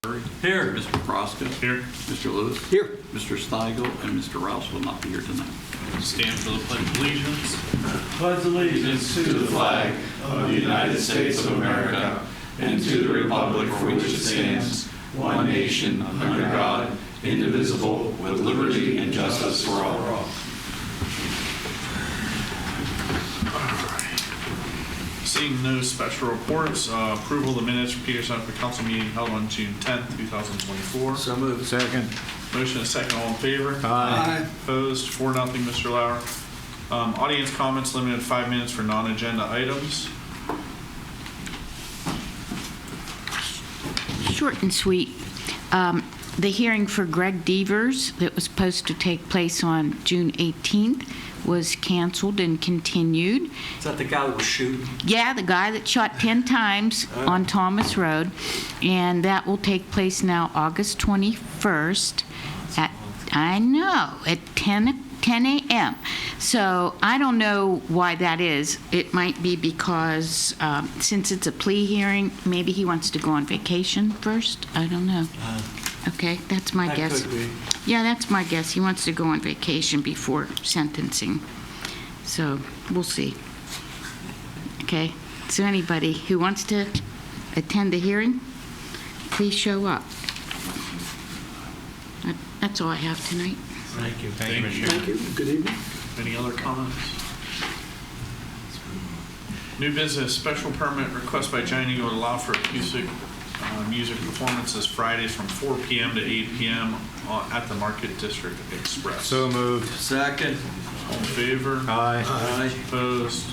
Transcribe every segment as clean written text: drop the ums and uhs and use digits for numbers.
Here. Mr. Proska. Here. Mr. Lewis. Here. Mr. Steigel and Mr. Rouse will not be here tonight. Stand for the Pledge of Allegiance. Pledge allegiance to the flag of the United States of America and to the republic for which it stands, one nation, under God, indivisible, with liberty and justice for all. Seeing no special reports, approval of the minutes for Peters Township Council meeting held on June 10th, 2024. So moved. Second. Motion and second, all in favor? Aye. Opposed? 4-0, Mr. Lauer. Audience comments limited 5 minutes for non-agenda items. Short and sweet. The hearing for Greg Devers that was supposed to take place on June 18th was canceled and continued. Is that the guy that was shooting? Yeah, the guy that shot 10 times on Thomas Road. And that will take place now August 21st at 10 a.m. So I don't know why that is. It might be because since it's a plea hearing, maybe he wants to go on vacation first. I don't know. Okay, that's my guess. That could be. Yeah, that's my guess. He wants to go on vacation before sentencing. So we'll see. Okay, so anybody who wants to attend the hearing, please show up. That's all I have tonight. Thank you. Thank you. Thank you. Good evening. Any other comments? New business, special permit request by Giant Eagle to allow for acoustic music performances Fridays from 4 p.m. to 8 p.m. At the Market District Express. So moved. Second. All in favor? Aye. Aye. Opposed?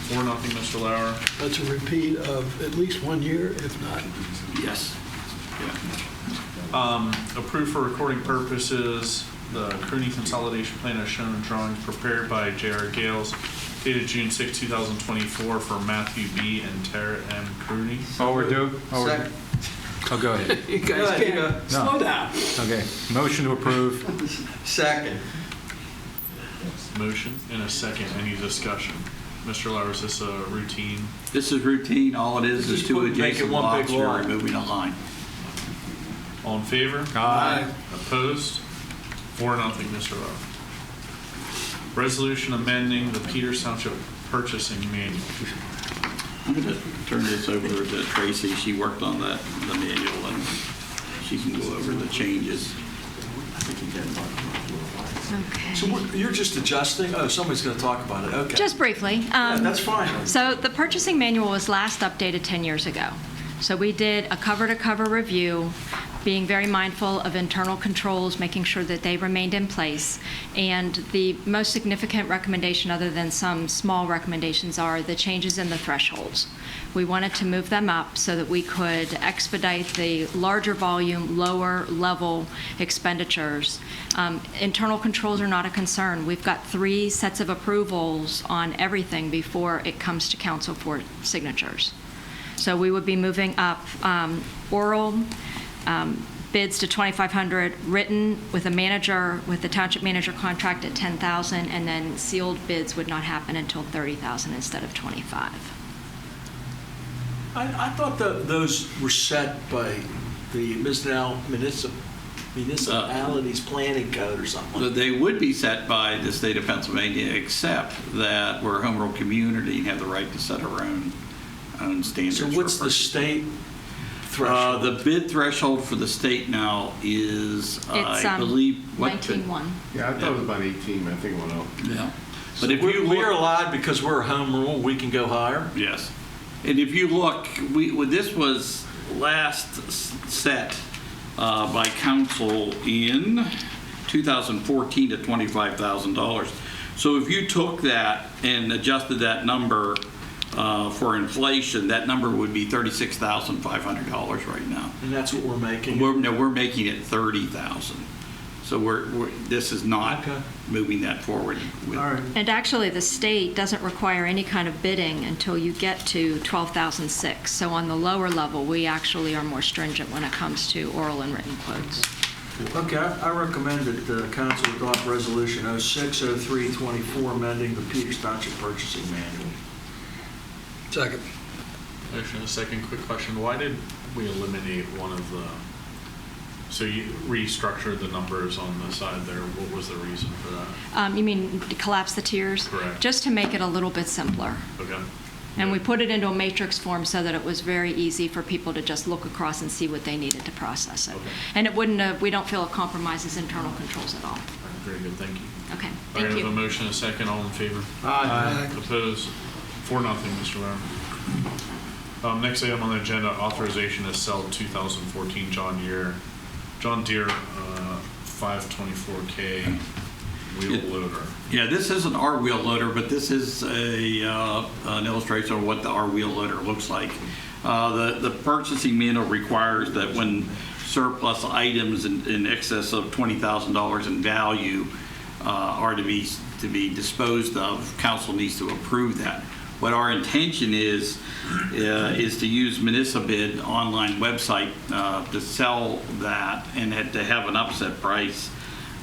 4-0, Mr. Lauer. That's a repeat of at least 1 year, if not. Yes. Approved for recording purposes, the Cruny Consolidation plan as shown in drawings prepared by J.R. Gales, dated June 6, 2024 for Matthew B. and Tara M. Cruny. Overdue? Second. Oh, go ahead. You guys can't slow down. Okay. Motion to approve. Second. Motion and a second. Any discussion? Mr. Lauer, is this a routine? This is routine. All it is Just two make it adjacent one lots. big We're lot. removing a line. All in favor? Aye. Opposed? 4-0, Mr. Lauer. Resolution amending the Peters Township purchasing manual. I'm going to turn this over to Tracy. She worked on the manual, and she can go over the changes. Okay. So you're just adjusting? Oh, somebody's going to talk about it. Okay. Just briefly. Yeah, that's fine. So the purchasing manual was last updated 10 years ago. So we did a cover-to-cover review, being very mindful of internal controls, making sure that they remained in place. And the most significant recommendation, other than some small recommendations, are the changes in the thresholds. We wanted to move them up so that we could expedite the larger volume, lower level expenditures. Internal controls are not a concern. We've got 3 sets of approvals on everything before it comes to council for signatures. So we would be moving up oral bids to $2,500, written with a manager, with the township manager contract at $10,000, and then sealed bids would not happen until $30,000 instead of $25,000. I thought those were set by the municipalities planning code or something. They would be set by the state of Pennsylvania, except that we're a home rule community and have the right to set our own standards. So what's for the purchase. state threshold? The bid threshold for the state now is, It's I believe, what? 19.1. Yeah, I thought it was about 18. I think it went up. Yeah. So But if you we're look, allowed, because we're a home rule, we can go higher? yes. And if you look, this was last set by council in 2014 to $25,000. So if you took that and adjusted that number for inflation, that number would be $36,500 right now. And that's what we're making? We're making it $30,000. So this is not Okay. moving that forward. All right. And actually, the state doesn't require any kind of bidding until you get to 12,006. So on the lower level, we actually are more stringent when it comes to oral and written quotes. Okay, I recommend that the council adopt resolution 060324, amending the Peters Township purchasing manual. Second. Motion and a second. Quick question. Why did we eliminate one of the So you restructured the numbers on the side there. What was the reason for that? You mean to collapse the tiers? Correct. Just to make it a little bit simpler. Okay. And we put it into a matrix form so that it was very easy for people to just look across and see what they needed to process it. Okay. And it wouldn't, we don't feel it compromises internal controls at all. Very good, thank you. Okay, All right, thank I have a you. motion, a second, all in favor? Aye. Opposed? 4-0, Mr. Lauer. Next item on the agenda, authorization to sell 2014 John Deere 524K wheel loader. Yeah, this isn't our wheel loader, but this is an illustration of what our wheel loader looks like. The purchasing manual requires that when surplus items in excess of $20,000 in value are to be disposed of, council needs to approve that. What our intention is to use Municipid online website to sell that and to have an upset price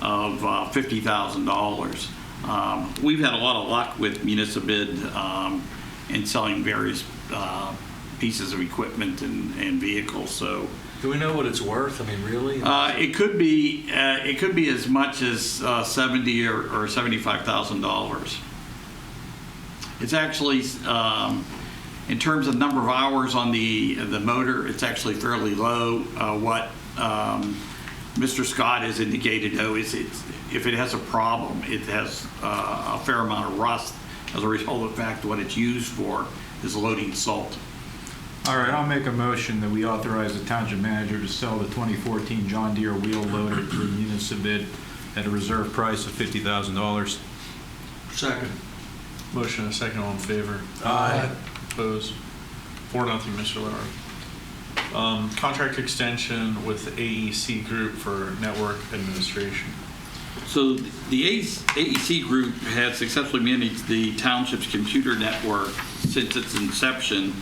of $50,000. We've had a lot of luck with Municipid in selling various pieces of equipment and vehicles. So Do we know what it's worth? I mean, really? it could be as much as $70,000 or $75,000. It's actually, in terms of number of hours on the motor, it's actually fairly low. What Mr. Scott has indicated, though, is if it has a problem, it has a fair amount of rust as a result of the fact what it's used for is loading salt. All right, I'll make a motion that we authorize the township manager to sell the 2014 John Deere wheel loader through Municipid at a reserve price of $50,000. Second. Motion, a second, all in favor? Aye. Opposed? 4-0, Mr. Lauer. Contract extension with AEC Group for network administration. So the AEC Group has successfully managed the township's computer network since its inception.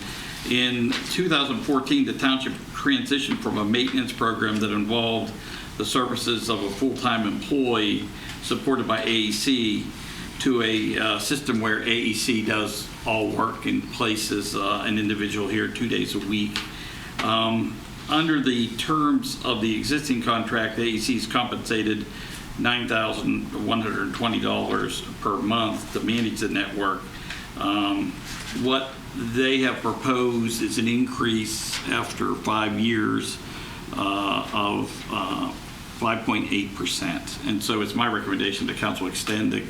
In 2014, the township transitioned from a maintenance program that involved the services of a full-time employee supported by AEC to a system where AEC does all work and places an individual here 2 days a week. Under the terms of the existing contract, AEC is compensated $9,120 per month to manage the network. What they have proposed is an increase after 5 years of 5.8%. And so it's my recommendation the council extend the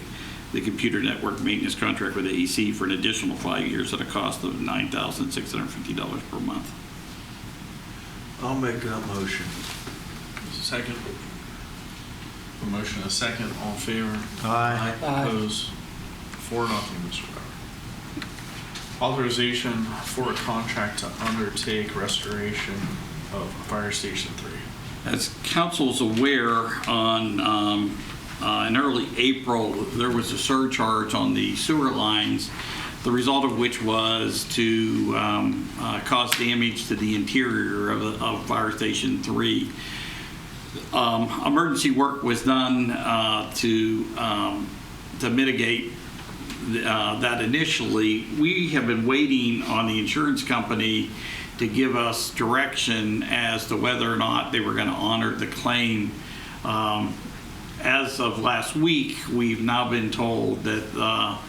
computer network maintenance contract with AEC for an additional 5 years at a cost of $9,650 per month. I'll make that motion. Second. A motion, a second, all in favor? Aye. Opposed? 4-0, Mr. Lauer. Authorization for a contract to undertake restoration of Fire Station 3. As council's aware, in early April, there was a surcharge on the sewer lines, the result of which was to cause damage to the interior of Fire Station 3. Emergency work was done to mitigate that initially. We have been waiting on the insurance company to give us direction as to whether or not they were going to honor the claim. As of last week, we've now been told that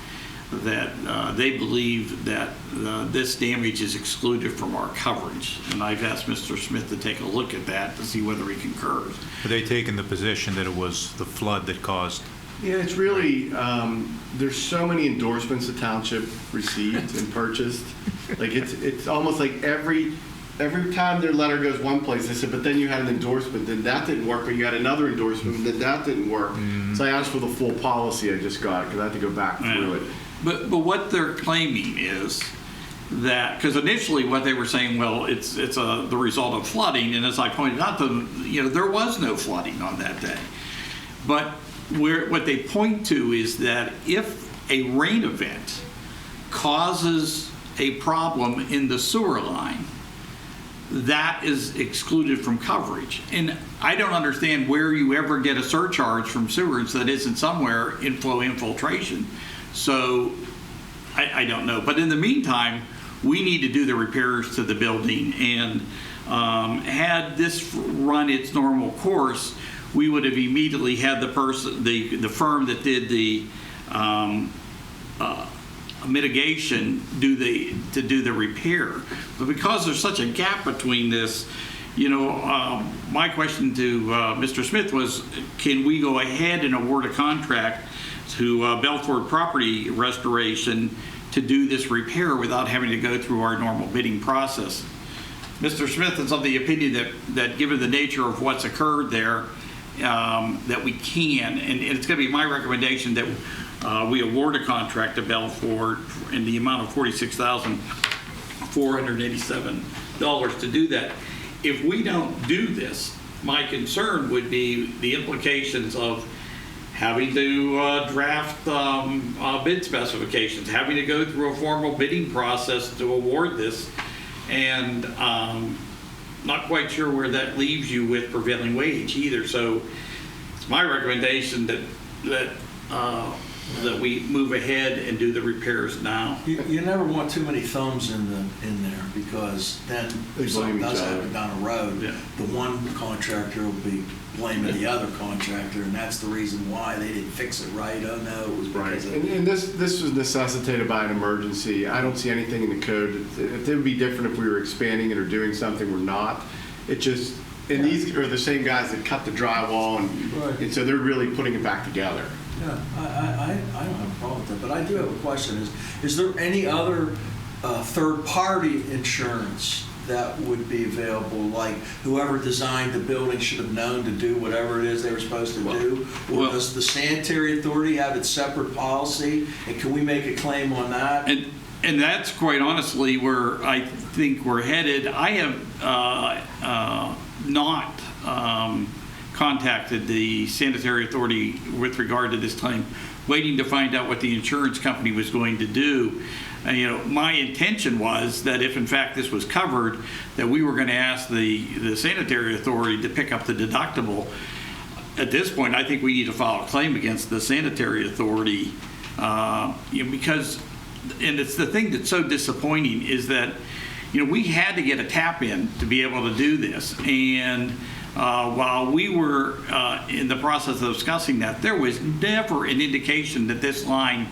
they believe that this damage is excluded from our coverage. And I've asked Mr. Smith to take a look at that to see whether he concurs. Are they taking the position that it was the flood that caused? Yeah, it's really, there's so many endorsements the township received and purchased. Like, it's almost like every time their letter goes one place, they said, but then you had an endorsement, then that didn't work, but you had another endorsement, then that didn't work. So I asked for the full policy I just got, because I had to go back through it. But what they're claiming is that, because initially what they were saying, well, it's the result of flooding, and as I pointed out, there was no flooding on that day. But what they point to is that if a rain event causes a problem in the sewer line, that is excluded from coverage. And I don't understand where you ever get a surcharge from sewers that isn't somewhere inflow infiltration. So I don't know. But in the meantime, we need to do the repairs to the building. And Had this run its normal course, we would have immediately had the firm that did the mitigation do the repair. But because there's such a gap between this, my question to Mr. Smith was, can we go ahead and award a contract to Belford Property Restoration to do this repair without having to go through our normal bidding process? Mr. Smith is of the opinion that given the nature of what's occurred there, that we can, and it's going to be my recommendation that we award a contract to Belford in the amount of $46,487 to do that. If we don't do this, my concern would be the implications of having to draft bid specifications, having to go through a formal bidding process to award this, and not quite sure where that leaves you with prevailing wage either. So it's my recommendation that we move ahead and do the repairs now. You never want too many thumbs in there, because then if something does happen down the road, Yeah. the one contractor will be blaming the other contractor, and that's the reason why they didn't fix it right. Oh no, it was because of... And this was necessitated by an emergency. I don't see anything in the code. It would be different if we were expanding it or doing something. We're not. It just, and these are the same guys that cut the drywall, and so they're really putting it back together. Yeah, I don't have a problem with that, but I do have a question. Is there any other third-party insurance that would be available, like whoever designed the building should have known to do whatever it is they were supposed to do? Or does the sanitary authority have its separate policy, and can we make a claim on that? And that's quite honestly where I think we're headed. I have not contacted the sanitary authority with regard to this claim, waiting to find out what the insurance company was going to do. And, my intention was that if in fact this was covered, that we were going to ask the sanitary authority to pick up the deductible. At this point, I think we need to file a claim against the sanitary authority because, and it's the thing that's so disappointing is that, we had to get a tap in to be able to do this. And while we were in the process of discussing that, there was never an indication that this line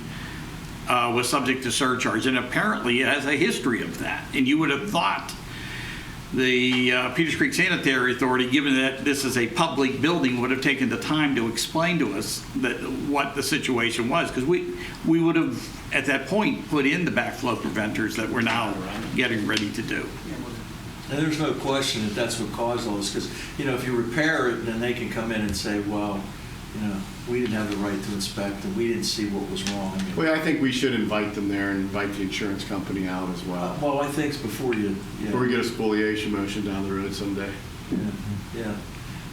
was subject to surcharge, and apparently it has a history of that. And you would have thought the Peters Creek Sanitary Authority, given that this is a public building, would have taken the time to explain to us what the situation was, because we would have at that point put in the backflow preventers that we're now getting ready to do. And there's no question that that's what caused all this, because, if you repair it, then they can come in and say, well, we didn't have the right to inspect, and we didn't see what was wrong. Well, I think we should invite them there and invite the insurance company out as well. Well, I think it's before you... Before we get a spoliation motion down the road someday. Yeah. I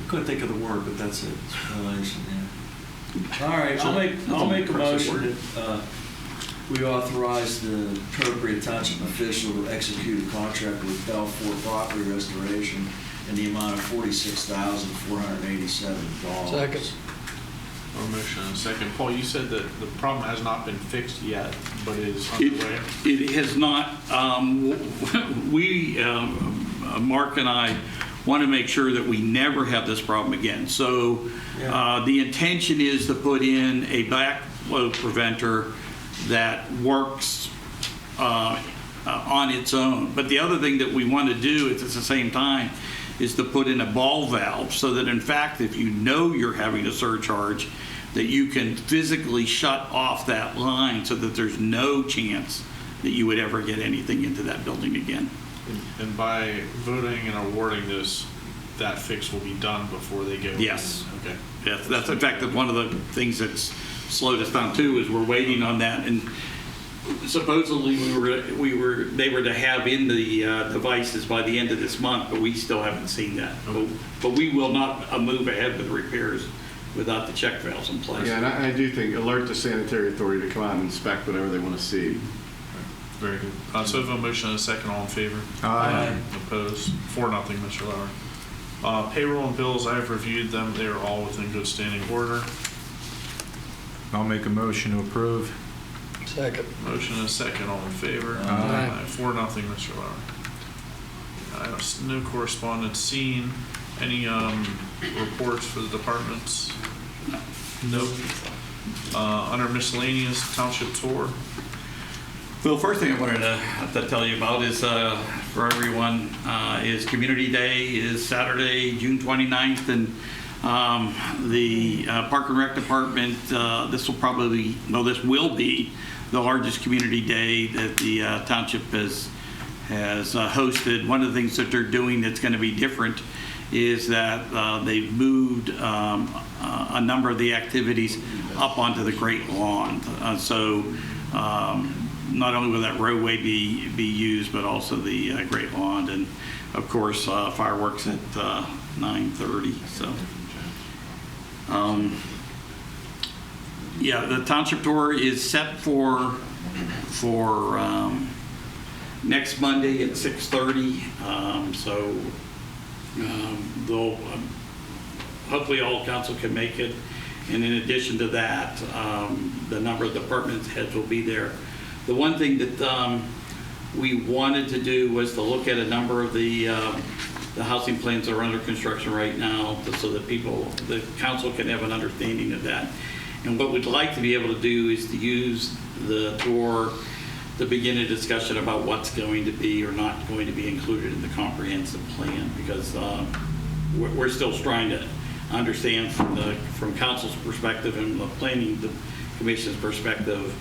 couldn't think of the word, but that's it. Spoliation, yeah. All right, I'll make a motion that we authorize the appropriate township official to execute a contract with Belfort Property Restoration in the amount of $46,487. Second. A motion and a second. Paul, you said that the problem has not been fixed yet, but is underway. It has not. Mark and I want to make sure that we never have this problem again. So the intention is to put in a backflow preventer that works on its own. But the other thing that we want to do at the same time is to put in a ball valve so that in fact if you're having a surcharge, that you can physically shut off that line so that there's no chance that you would ever get anything into that building again. And by voting and awarding this, that fix will be done before they go. Yes. Okay. Yes, that's in fact one of the things that's slowed us down too, is we're waiting on that. And supposedly they were to have in the devices by the end of this month, but we still haven't seen that. But we will not move ahead with repairs without the check valves in place. Yeah, and I do think alert the sanitary authority to come out and inspect whatever they want to see. Very good. So I have a motion and a second. All in favor? Aye. Opposed? 4-0, Mr. Lauer. Payroll and bills, I have reviewed them. They are all within good standing order. I'll make a motion to approve. Second. Motion and a second. All in favor? Aye. 4-0, Mr. Lauer. No correspondence seen. Any reports for the departments? Nope. Under miscellaneous, Township tour. Well, first thing I wanted to tell you about is, for everyone, is Community Day is Saturday, June 29th, and the Park and Rec Department, this will be the largest community day that the Township has hosted. One of the things that they're doing that's going to be different is that they've moved a number of the activities up onto the Great Lawn. So not only will that roadway be used, but also the Great Lawn, and of course fireworks at 9:30. So yeah, the Township tour is set for next Monday at 6:30. So they'll hopefully all council can make it, and in addition to that, the number of department heads will be there. The one thing that we wanted to do was to look at a number of the housing plans that are under construction right now, so that the council can have an understanding of that. And what we'd like to be able to do is to use the tour to begin a discussion about what's going to be or not going to be included in the comprehensive plan, because we're still trying to understand from council's perspective and the planning commission's perspective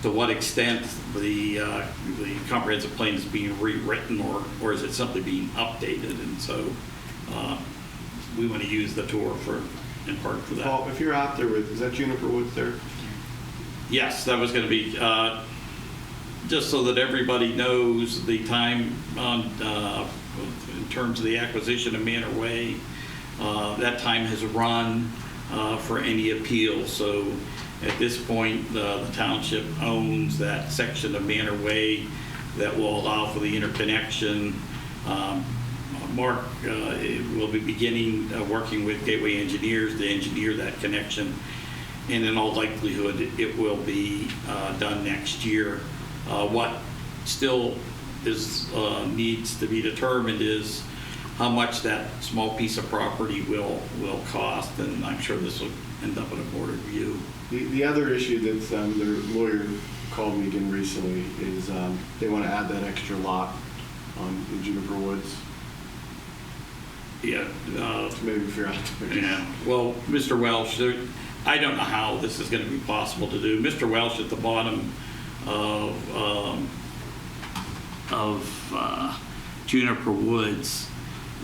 to what extent the comprehensive plan is being rewritten, or is it simply being updated. And so we want to use the tour in part for that. Paul, if you're out there is that Juniper Woods there? Yes, that was going to be, just so that everybody knows the time on, in terms of the acquisition of Manor Way, that time has run for any appeal. So at this point, the township owns that section of Manor Way that will allow for the interconnection. Mark will be beginning working with Gateway Engineers to engineer that connection, and in all likelihood it will be done next year. What still needs to be determined is how much that small piece of property will cost, and I'm sure this will end up in a board review. The other issue that their lawyer called me again recently is they want to add that extra lot in Juniper Woods. Yeah. So maybe if you're out there. Yeah. Well, Mr. Welsh, I don't know how this is going to be possible to do. Mr. Welsh at the bottom of Juniper Woods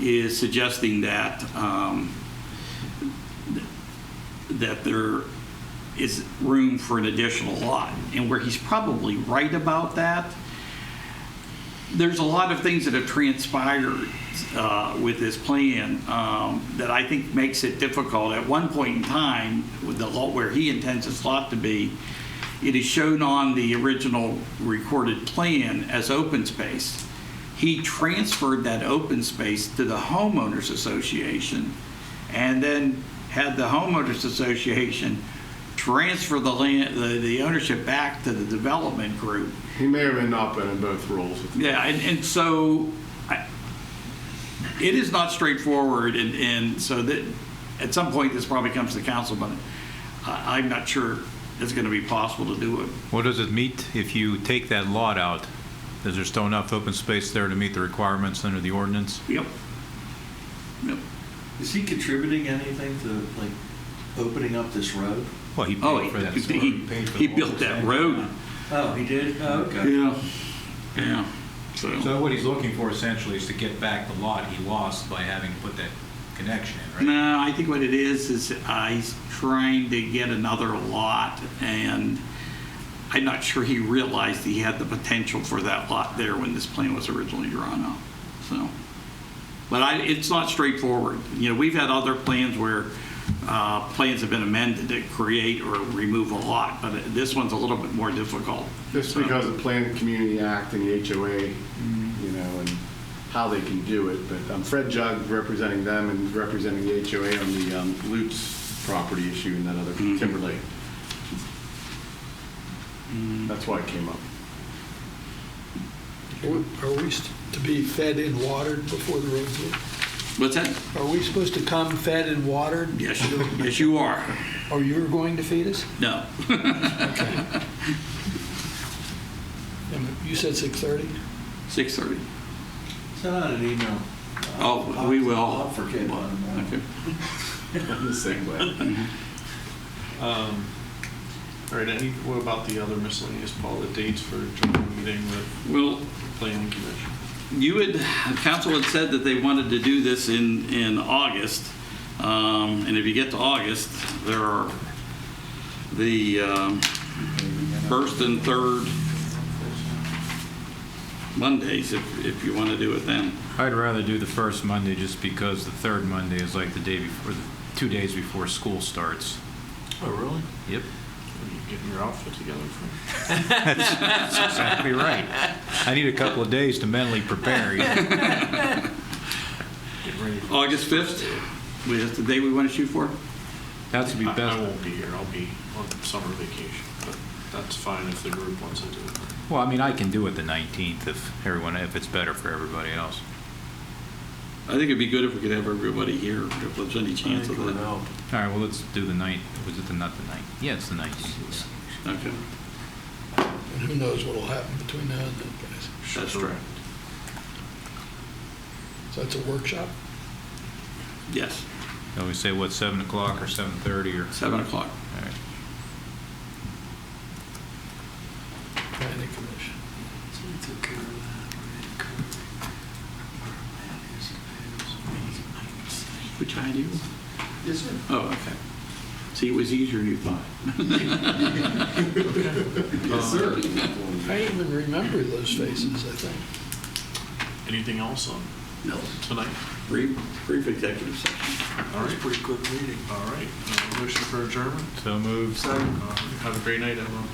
is suggesting that that there is room for an additional lot, and where he's probably right about that. There's a lot of things that have transpired with this plan that I think makes it difficult. At one point in time, with the lot where he intends his lot to be, it is shown on the original recorded plan as open space. He transferred that open space to the homeowners association, and then had the homeowners association transfer the land, the ownership back to the development group. He may or may not been in both roles. Yeah, and so it is not straightforward, and so that at some point this probably comes to council, but I'm not sure it's going to be possible to do it. What does it meet if you take that lot out? Is there still enough open space there to meet the requirements under the ordinance? Yep. Is he contributing anything to like opening up this road? Well, he paid for that. He built that road. Oh, he did? Oh, okay. Yeah. So what he's looking for essentially is to get back the lot he lost by having to put that connection in, right? No, I think what it is he's trying to get another lot, and I'm not sure he realized he had the potential for that lot there when this plan was originally drawn up. So, but it's not straightforward. You know, we've had other plans where plans have been amended to create or remove a lot, but this one's a little bit more difficult. Just because of Planned Community Act and the HOA, you know, and how they can do it. But Fred Jug representing them and representing the HOA on the Lutz property issue and that other Timberlake. That's why it came up. Are we to be fed and watered before the road's in? What's that? Are we supposed to come fed and watered? Yes, yes, you are. Or you're going to feed us? No. And you said 6:30? 6:30. Send out an email. Oh, we will. I'll forget about it. Okay. I'm the same way. All right, what about the other miscellaneous, Paul, the dates for joint meeting with Well, planning commission? council had said that they wanted to do this in August. And if you get to August, there are the first and third Mondays, if you want to do it then. I'd rather do the first Monday just because the third Monday is like the day before, 2 days before school starts. Oh, really? Yep. Are you getting your outfit together for? That's exactly right. I need a couple of days to mentally prepare. Get ready for August 5th, that's the day we want to shoot for? That's to be I best. won't be here. I'll be on summer vacation, but that's fine if the group wants to do it. Well, I mean, I can do it the 19th if it's better for everybody else. I think it'd be good if we could have everybody here, if there's any chance of that. All right, well, let's do the 9th. Was it not the 9th? Yeah, it's the 19th. Okay, And who knows what'll happen between now and then, guys. that's correct. So that's a workshop? Yes, So we say, what, 7 o'clock or 7:30 or? 7 o'clock. All right. Planning commission. Which eye do you? Yes, sir. Oh, okay. See, it was easier than you thought. Yes, sir. I even remember those faces, I think. Anything else on No, tonight? brief executive session. All right. Pretty quick meeting. All right. Motion for adjournment. So moved. Have a great night, everyone.